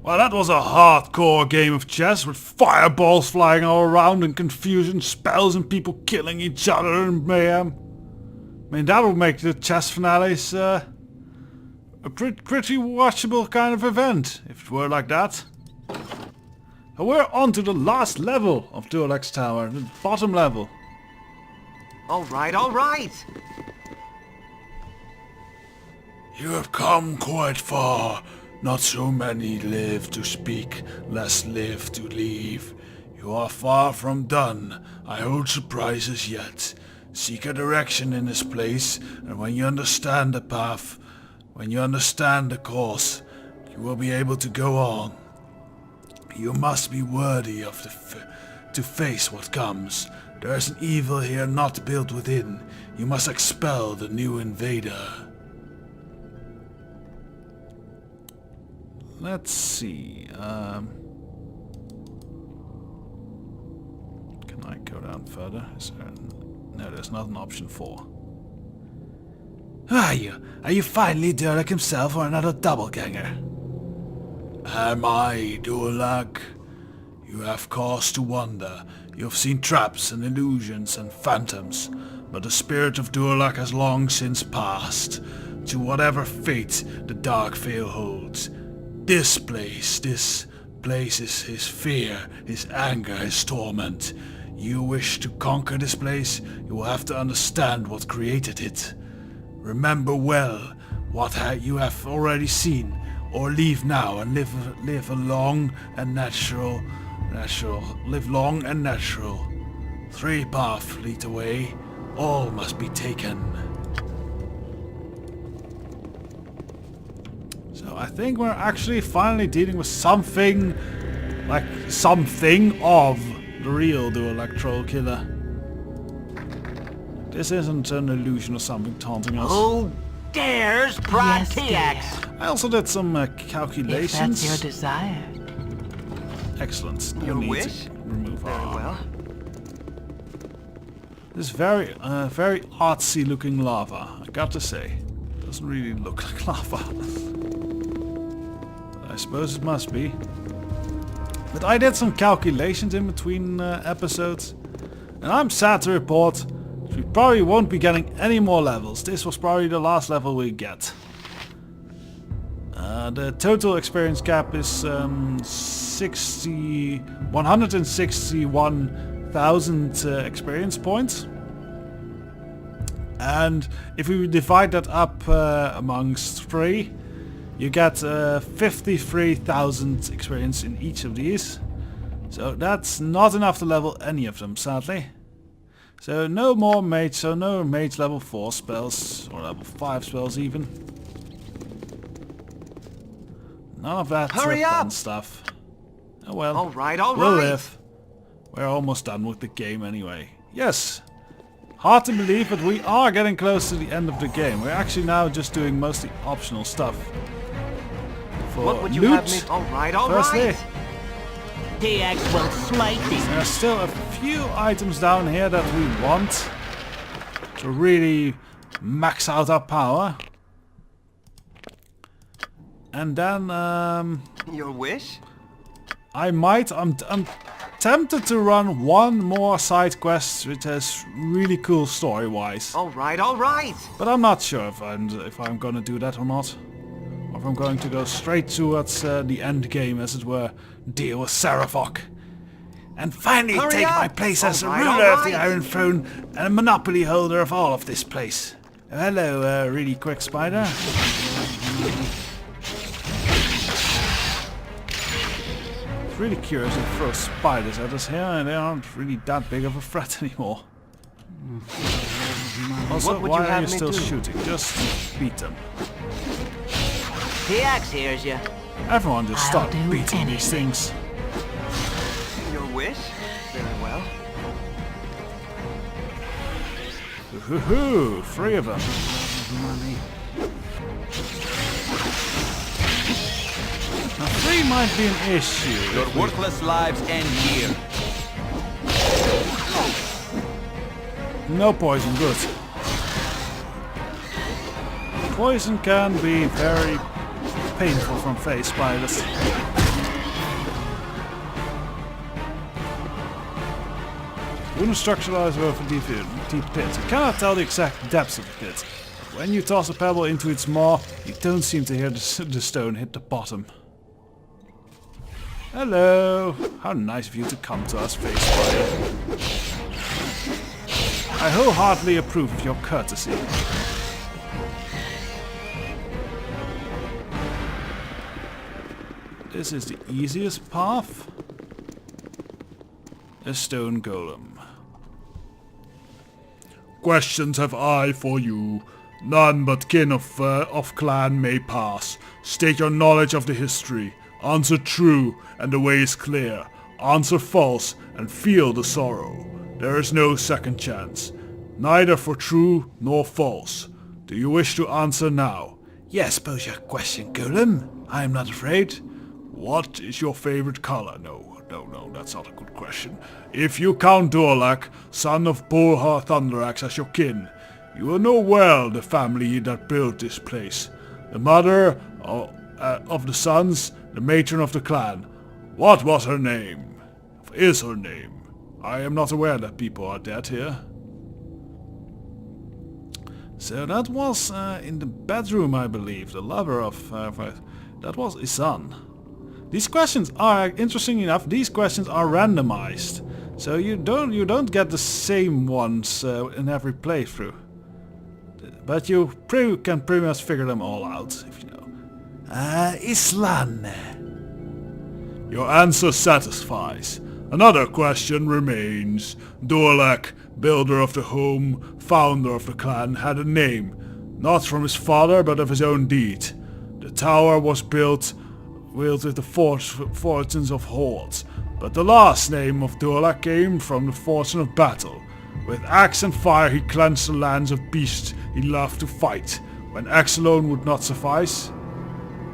Well, that was a hardcore game of chess with fireballs flying all around and confusion, spells and people killing each other and mayhem. I mean, that would make the chess finales a pretty watchable kind of event, if it were like that. And we're on to the last level of Durlag's tower, the bottom level. Alright, alright! You have come quite far. Not so many live to speak, less live to leave. You are far from done. I hold surprises yet. Seek a direction in this place, and when you understand the path, when you understand the course, you will be able to go on. You must be worthy of to face what comes. There is an evil here not built within. You must expel the new invader. Let's see. Can I go down further? Is there no, there's not an option 4. Are you finally Durlag himself or another doppelganger? Am I Durlag? You have cause to wonder. You have seen traps and illusions and phantoms, but the spirit of Durlag has long since passed to whatever fate the dark veil holds. This place is his fear, his anger, his torment. You wish to conquer this place, you will have to understand what created it. Remember well what you have already seen, or leave now and live a long and natural. Live long and natural. 3 paths lead away, all must be taken. So I think we're actually finally dealing with something of the real Durlag troll killer. This isn't an illusion or something taunting us. Who dares prod Yes, TX? I also did some calculations. If that's your desire. Excellent. No Your need wish? to remove our Very arm. well. This very artsy looking lava, I got to say. Doesn't really look like lava. I suppose it must be. But I did some calculations in between episodes, and I'm sad to report that we probably won't be getting any more levels. This was probably the last level we get. The total experience cap is 161,000 experience points. And if we divide that up amongst 3, you get 53,000 experience in each of these. So that's not enough to level any of them, sadly. So no more mage, so no mage level 4 spells, or level 5 spells even. None of that Hurry fun up! stuff. Oh well, Alright, we'll alright! live. We're almost done with the game anyway. Yes! Hard to believe, but we are getting close to the end of the game. We're actually now just doing mostly optional stuff. For What would you loot, have me? Alright, firstly, alright! TX will smite thee. there are still a few items down here that we want to really max out our power. And then Your wish? I'm tempted to run one more side quest which is really cool story-wise. Alright, alright! But I'm not sure if I'm gonna do that or not. Or if I'm going to go straight towards the end game, as it were, deal with Serafok. And finally Hurry take my up! place as the Alright, ruler of the alright. Iron Throne and a monopoly holder of all of this place. Hello, really quick spider. Really curious to throw spiders at us here, and they aren't really that big of a threat anymore. Also, What would why you are have you me still do? shooting? Just beat them. TX hears you. Everyone just I'll start do beating these anything. things. Your wish? Very well. Hoo-hoo-hoo! 3 of them. Now 3 might be an issue. Your worthless lives end here. No poison, good. Poison can be very painful from face spiders. Wooden structure lies above a deep pit. You cannot tell the exact depths of the pit. But when you toss a pebble into its maw, you don't seem to hear the stone hit the bottom. Hello! How nice of you to come to us, Face Spider. I wholeheartedly approve of your courtesy. This is the easiest path. A stone golem. Questions have I for you. None but kin of clan may pass. State your knowledge of the history. Answer true, and the way is clear. Answer false, and feel the sorrow. There is no second chance. Neither for true nor false. Do you wish to answer now? Yes, pose your question, golem. I am not afraid. What is your favorite color? No, that's not a good question. If you count Durlag, son of Baldur Thunderaxe, as your kin, you will know well the family that built this place. The mother of the sons, the matron of the clan. What was her name? Is her name? I am not aware that people are dead here. So that was in the bedroom, I believe. The lover of... that was Isan. These questions are, interesting enough, these questions are randomized. So you don't get the same ones in every playthrough. But you can pretty much figure them all out, if you know. Islan. Your answer satisfies. Another question remains. Durlag, builder of the home, founder of the clan, had a name. Not from his father, but of his own deed. The tower was built with the fortunes of hordes, but the last name of Durlag came from the fortune of battle. With axe and fire he cleansed the lands of beasts he loved to fight. When axe alone would not suffice,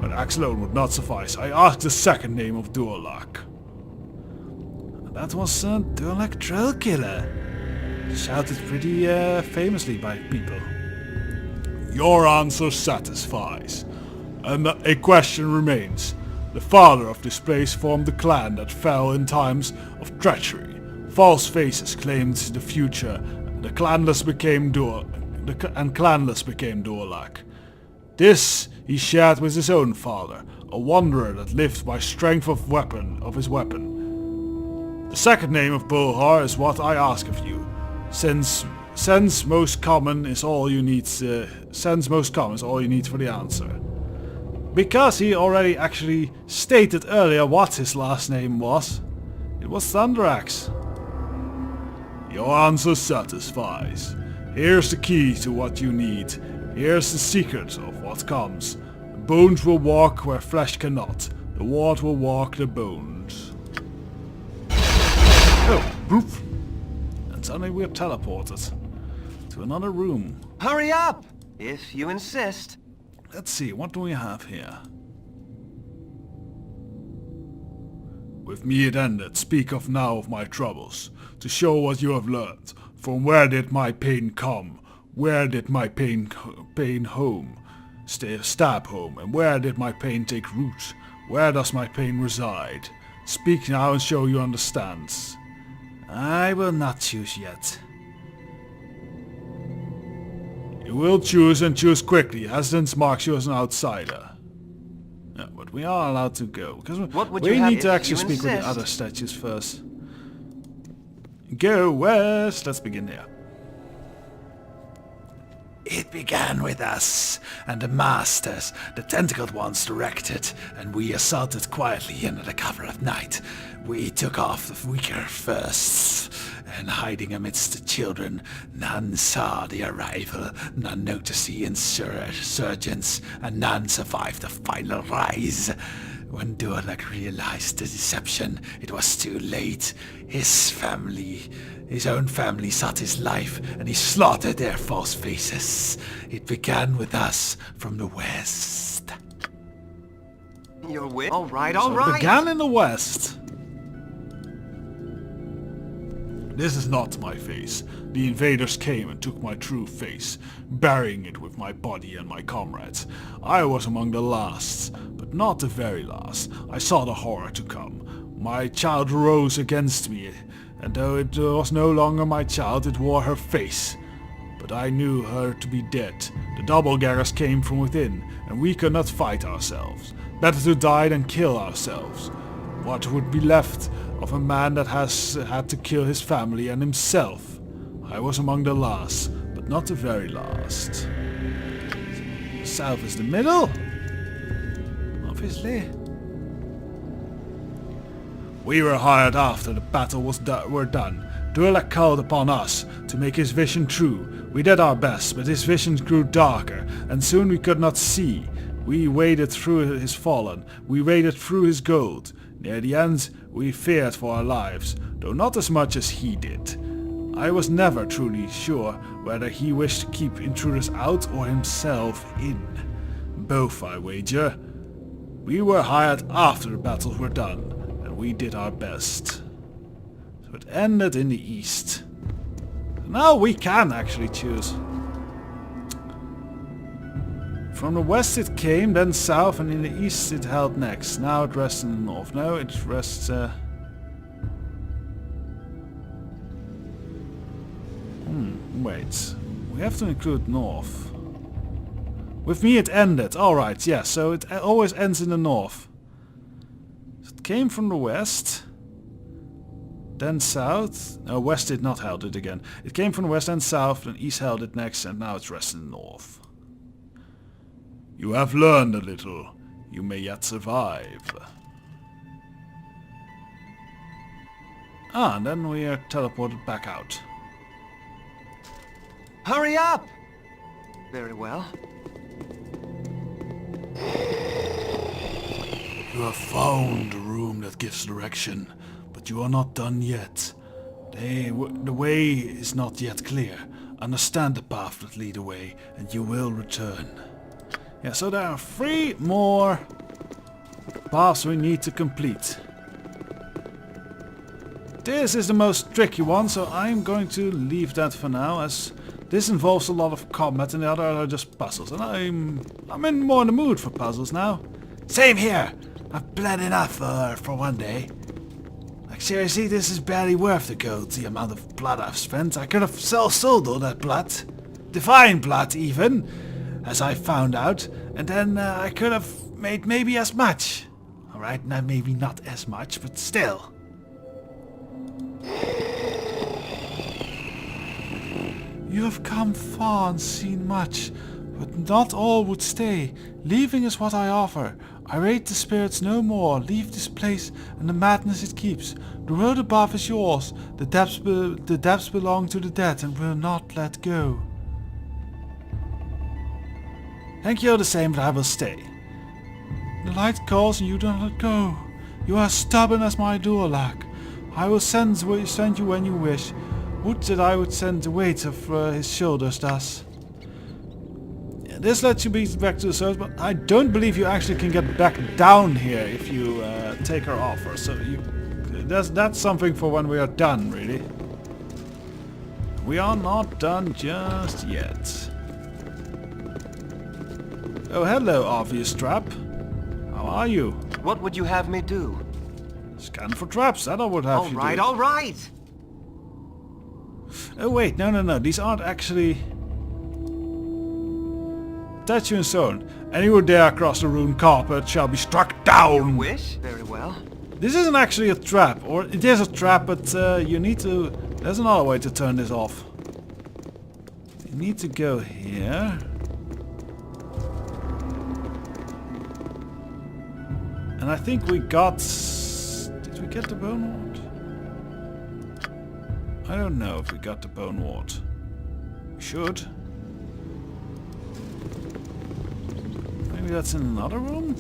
I asked the second name of Durlag. That was Durlag Trailkiller. Shouted pretty famously by people. Your answer satisfies. And a question remains. The father of this place formed the clan that fell in times of treachery. False faces claimed the future, and clanless became Durlag. This he shared with his own father, a wanderer that lived by strength of his weapon. The second name of Baldur is what I ask of you. Sense most common is all you need. Sense most common is all you need for the answer. Because he already actually stated earlier what his last name was. It was Thunderaxe. Your answer satisfies. Here's the key to what you need. Here's the secret of what comes. The bones will walk where flesh cannot. The water will walk the bones. Oh, poof. And suddenly we are teleported to another room. Hurry up! If you insist. Let's see, what do we have here? With me it ended. Speak of now of my troubles. To show what you have learned. From where did my pain come? Where did my pain home? Stab home. And where did my pain take root? Where does my pain reside? Speak now and show you understand. I will not choose yet. You will choose and choose quickly. Hesitance marks you as an outsider. Yeah, but we are allowed to go. Because we need to actually speak with the other statues first. Go west. Let's begin here. It began with us, and the masters, the tentacled ones, directed, and we assaulted quietly under the cover of night. We took off the weaker first, and hiding amidst the children, none saw the arrival, none noticed the insurgents, and none survived the final rise. When Durlag realized the deception, it was too late. His own family sought his life, and he slaughtered their false faces. It began with us from the west. Your wit? All right. It began in the west. This is not my face. The invaders came and took my true face, burying it with my body and my comrades. I was among the last, but not the very last. I saw the horror to come. My child rose against me, and though it was no longer my child, it wore her face. But I knew her to be dead. The doppelgangers came from within, and we could not fight ourselves. Better to die than kill ourselves. What would be left of a man that has had to kill his family and himself? I was among the last, but not the very last. South is the middle? Obviously. We were hired after the battle were done. Durlag called upon us to make his vision true. We did our best, but his visions grew darker, and soon we could not see. We waded through his fallen. We waded through his gold. Near the end, we feared for our lives, though not as much as he did. I was never truly sure whether he wished to keep intruders out or himself in. Both, I wager. We were hired after the battles were done, and we did our best. So it ended in the east. Now we can actually choose. From the west it came, then south, and in the east it held next. Now it rests in the north. No, it rests... Wait. We have to include north. With me it ended. Alright, yeah, so it always ends in the north. So it came from the west. Then south. No, west did not held it again. It came from the west and south, then east held it next, and now it's resting in the north. You have learned a little. You may yet survive. Ah, and then we are teleported back out. Hurry up! Very well. You have found a room that gives direction, but you are not done yet. The way is not yet clear. Understand the path that lead away, and you will return. Yeah, so there are 3 more paths we need to complete. This is the most tricky one, so I'm going to leave that for now, as this involves a lot of combat and the other are just puzzles. And I'm more in the mood for puzzles now. Same here! I've bled enough for one day. Like seriously, this is barely worth the gold, the amount of blood I've spent. I could have sold all that blood. Divine blood even, as I found out. And then I could have made maybe as much. Alright, now maybe not as much, but still. You have come far and seen much, but not all would stay. Leaving is what I offer. I rate the spirits no more. Leave this place and the madness it keeps. The world above is yours. The depths belong to the dead and will not let go. Thank you all the same, but I will stay. The light calls and you do not let go. You are stubborn as my Durlag. I will send you when you wish. Would that I would send the weight of his shoulders thus. This lets you be back to the surface, but I don't believe you actually can get back down here if you take her offer. So that's something for when we are done, really. We are not done just yet. Oh, hello, obvious trap. How are you? What would you have me do? Scan for traps, that I would have you do. All right! Oh wait, no, these aren't actually... Statue and stone. Any who dare cross the rune carpet shall be struck down! Wish? Very well. This isn't actually a trap, or it is a trap, but you need to... There's another way to turn this off. You need to go here. And I think we got... Did we get the bone ward? I don't know if we got the bone ward. We should. Maybe that's in another room?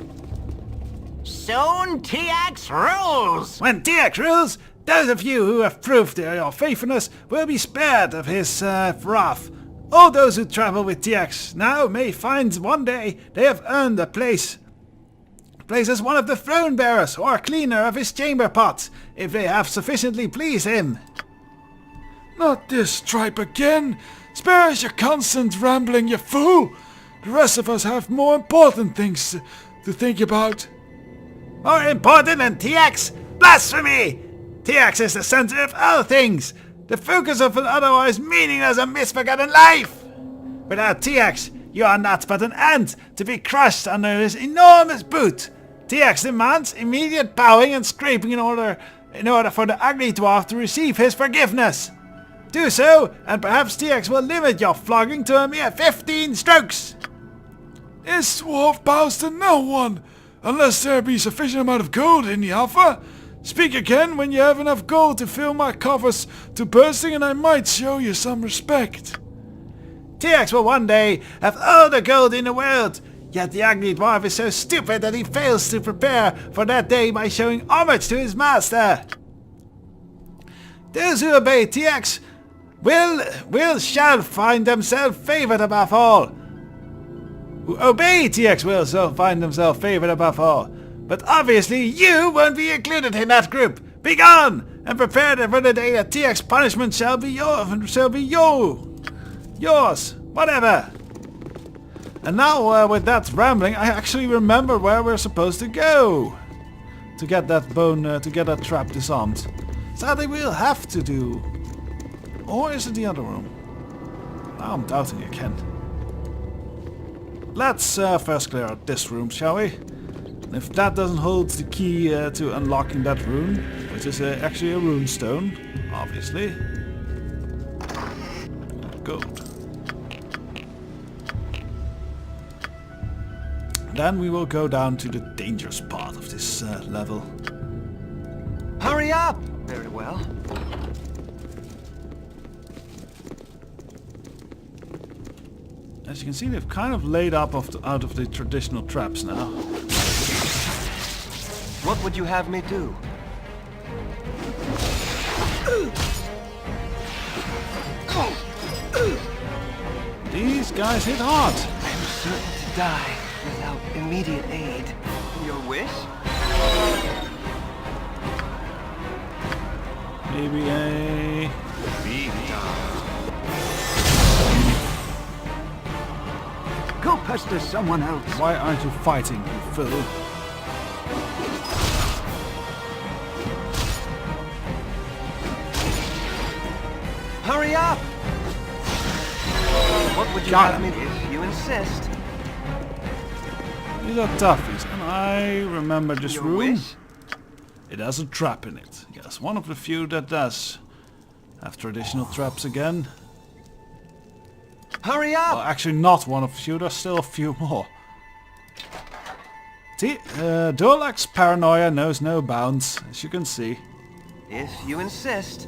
Soon TX rules! When TX rules, those of you who have proved your faithfulness will be spared of his wrath. All those who travel with TX now may find one day they have earned a place as one of the throne bearers or cleaner of his chamber pots, if they have sufficiently pleased him. Not this tripe again! Spare us your constant rambling, you fool! The rest of us have more important things to think about. More important than TX? Blasphemy! TX is the center of all things, the focus of an otherwise meaningless and misforgotten life. Without TX, you are not but an ant to be crushed under his enormous boot. TX demands immediate bowing and scraping in order for the ugly dwarf to receive his forgiveness. Do so, and perhaps TX will limit your flogging to a mere 15 strokes. This dwarf bows to no one, unless there be sufficient amount of gold in the offer. Speak again when you have enough gold to fill my coffers to bursting, and I might show you some respect. TX will one day have all the gold in the world, yet the ugly dwarf is so stupid that he fails to prepare for that day by showing homage to his master. Those who obey TX shall find themselves favored above all. Who obey TX will find themselves favored above all. But obviously you won't be included in that group. Be gone and prepare for the day that TX punishment shall be yours. Whatever. And now with that rambling, I actually remember where we're supposed to go to get that to get that trap disarmed. Sadly, we'll have to do. Or is it the other room? Now I'm doubting again. Let's first clear out this room, shall we? And if that doesn't hold the key to unlocking that rune, which is actually a rune stone, obviously. Gold. Then we will go down to the dangerous part of this level. Hurry up! Very well. As you can see, they've kind of laid up out of the traditional traps now. What would you have me do? These guys hit hard. I'm certain to die without immediate aid. Your wish? Maybe a... Go pester someone else. Why aren't you fighting, you fool? Hurry up! What would you Got have him. me if you insist? These are toughies, and I remember this Your room. wish? It has a trap in it. Yes, one of the few that does have traditional traps again. Hurry Well, up! actually not one of the few, there's still a few more. See, Durlag's paranoia knows no bounds, as you can see. If you insist.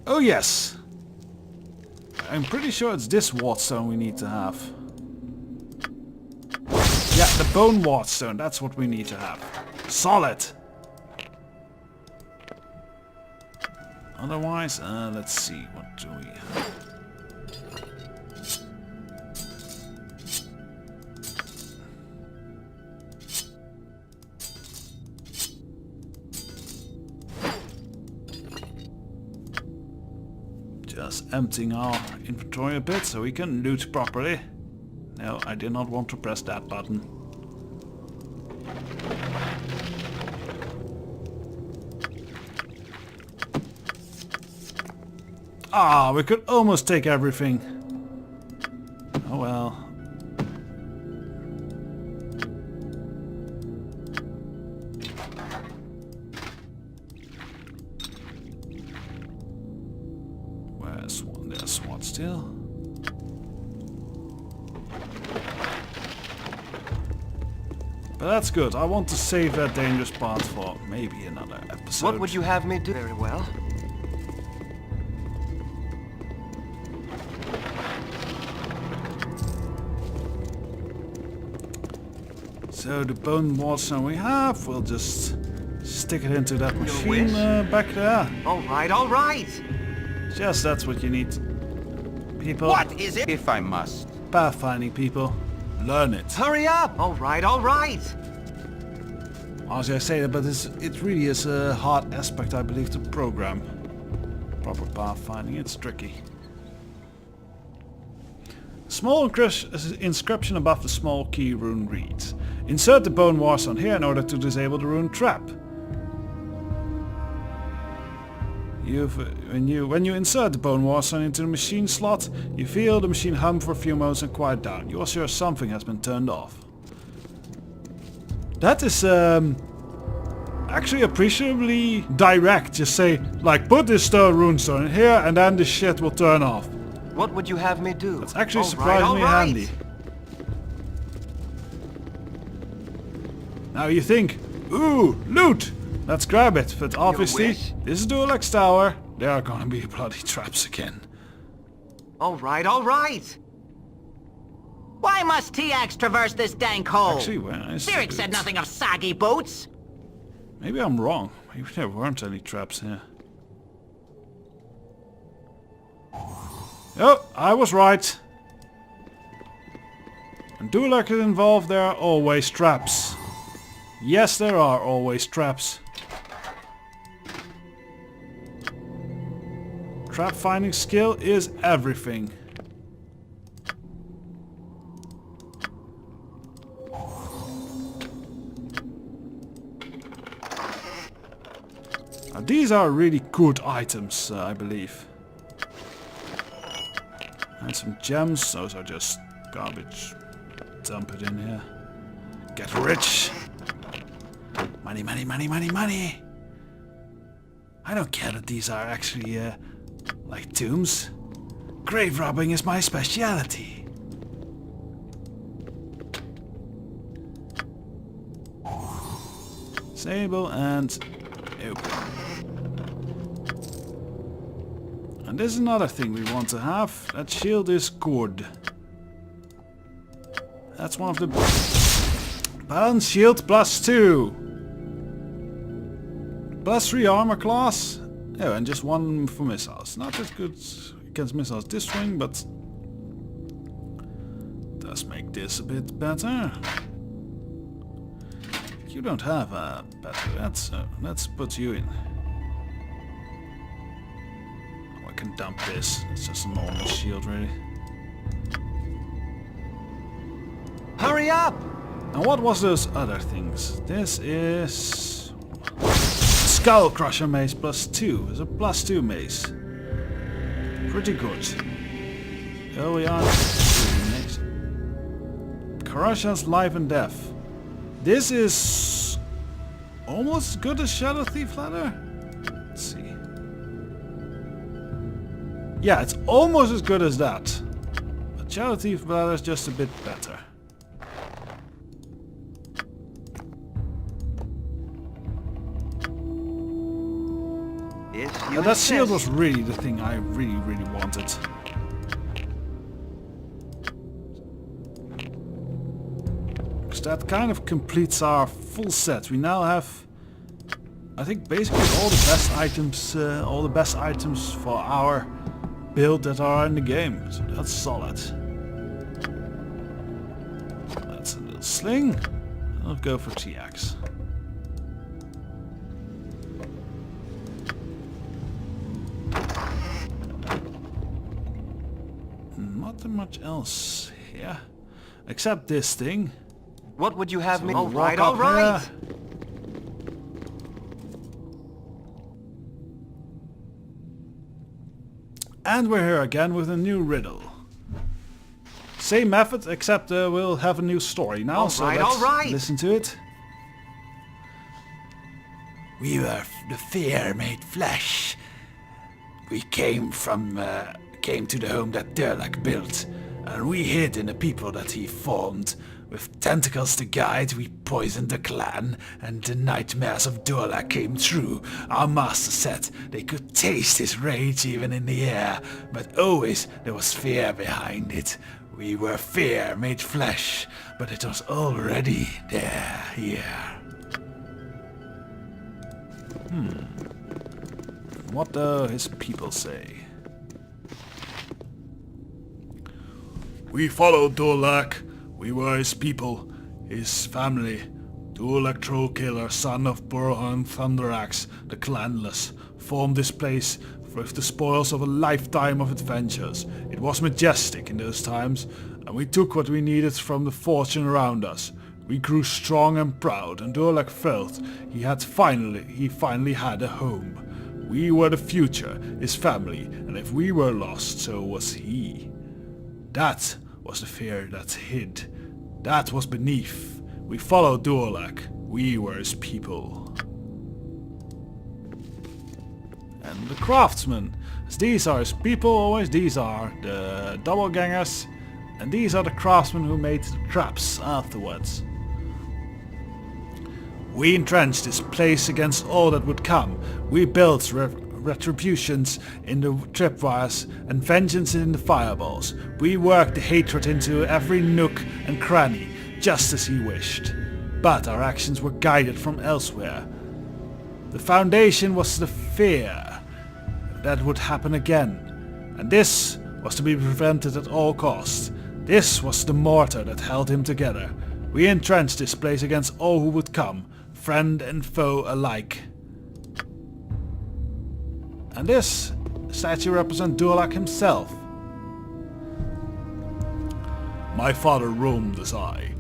Oh yes! I'm pretty sure it's this wardstone we need to have. Yeah, the bone wardstone, that's what we need to have. Solid! Otherwise, let's see, what do we have? Just emptying our inventory a bit so we can loot properly. No, I did not want to press that button. Ah, we could almost take everything. Oh well. Where's one? There's one still. But that's good. I want to save that dangerous part for maybe another episode. What would you have me do? Very well. So the bone wardstone we have, we'll just stick it into that machine wish? back there. All right. Yes, that's what you need. People. What is it? If I must. Pathfinding people. Learn it. Hurry up! All right. As I say that, but it really is a hard aspect, I believe, to program. Proper pathfinding, it's tricky. Small inscription above the small key rune reads: Insert the bone warstone here in order to disable the rune trap. When you insert the bone warstone into the machine slot, you feel the machine hum for a few moments and quiet down. You are sure something has been turned off. That is actually appreciably direct. Just say, like, put this runestone in here and then the shit will turn off. What would you have me do? That's actually All surprisingly right. handy. Now you think, ooh, loot! Let's grab it, but obviously, wish? this is Durlag's tower. There are gonna be bloody traps again. All right. Why must T-Ax traverse this dank hole? Actually, when I Spirit said nothing of soggy boots. Maybe I'm wrong. Maybe there weren't any traps here. Oh, I was right. When Durlag is involved, there are always traps. Yes, there are always traps. Trap finding skill is everything. Now, these are really good items, I believe. And some gems, those are just garbage. Dump it in here. Get rich. Money, money, money, money, money. I don't care that these are actually like tombs. Grave robbing is my speciality. Disable and open. And this is another thing we want to have. That shield is good. That's one of the... Balance shield +2. +3 armor class. Oh, and just 1 for missiles. Not as good against missiles this swing, but does make this a bit better. You don't have a better, so let's put you in. Oh, I can dump this. It's just a normal shield, really. Hurry up! And what was those other things? This is Skull Crusher Mace +2. It's a +2 mace. Pretty good. Here we are. Next. Karasha's Life and Death. This is almost as good as Shadow Thief Leather. Let's see. Yeah, it's almost as good as that. But Shadow Thief Leather is just a bit better. You That shield insist. was really the thing I really wanted. Because that kind of completes our full set. We now have, I think, basically all the best items for our build that are in the game. So that's solid. That's a little sling. I'll go for T-Ax. Not much else here, except this thing. What would you have So me? we'll All right. here. And we're here again with a new riddle. Same method, except we'll have a new story now. So let's listen to it. We were the fear made flesh. We came to the home that Durlag built, and we hid in the people that he formed. With tentacles to guide, we poisoned the clan, and the nightmares of Durlag came true. Our master said they could taste his rage even in the air, but always there was fear behind it. We were fear made flesh, but it was already there, here. What do his people say? We followed Durlag. We were his people, his family. Durlag Trollkiller, son of Burhan Thunderaxe, the clanless, formed this place with the spoils of a lifetime of adventures. It was majestic in those times, and we took what we needed from the fortune around us. We grew strong and proud, and Durlag felt he finally had a home. We were the future, his family, and if we were lost, so was he. That was the fear that hid. That was beneath. We followed Durlag. We were his people. And the craftsmen. As these are his people always, these are the doppelgangers. And these are the craftsmen who made the traps afterwards. We entrenched this place against all that would come. We built retributions in the tripwires and vengeance in the fireballs. We worked the hatred into every nook and cranny, just as he wished. But our actions were guided from elsewhere. The foundation was the fear that would happen again. And this was to be prevented at all costs. This was the mortar that held him together. We entrenched this place against all who would come, friend and foe alike. And this statue represents Durlag himself. My father roamed as I,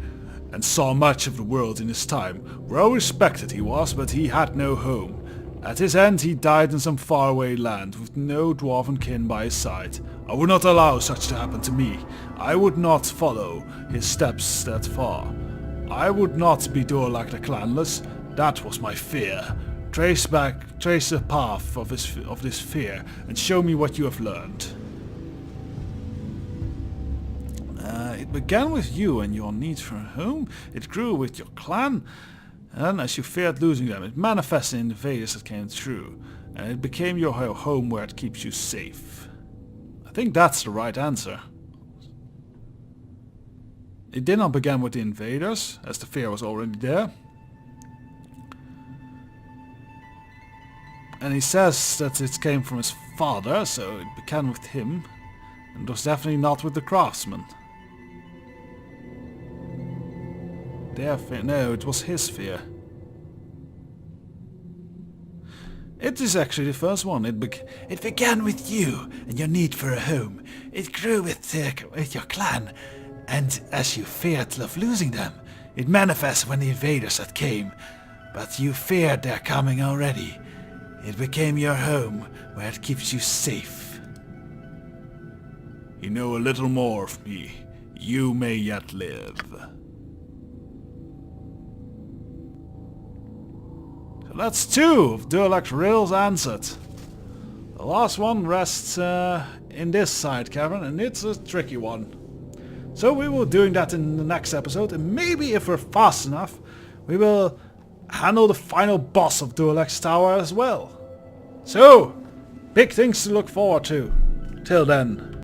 and saw much of the world in his time. Well respected he was, but he had no home. At his end he died in some faraway land, with no dwarven kin by his side. I would not allow such to happen to me. I would not follow his steps that far. I would not be Durlag the clanless. That was my fear. Trace the path of this fear, and show me what you have learned. It began with you and your need for a home. It grew with your clan, and as you feared losing them, it manifested in the invaders that came through, and it became your home where it keeps you safe. I think that's the right answer. It did not begin with the invaders, as the fear was already there. And he says that it came from his father, so it began with him. And it was definitely not with the craftsmen. Their fear, no, it was his fear. It is actually the first one. It began with you and your need for a home. It grew with your clan, and as you feared of losing them, it manifested when the invaders that came. But you feared their coming already. It became your home, where it keeps you safe. You know a little more of me. You may yet live. So that's 2 of Durlag's riddles answered. The last one rests in this side cavern, and it's a tricky one. So we will be doing that in the next episode, and maybe if we're fast enough, we will handle the final boss of Durlag's tower as well. So, big things to look forward to. Till then.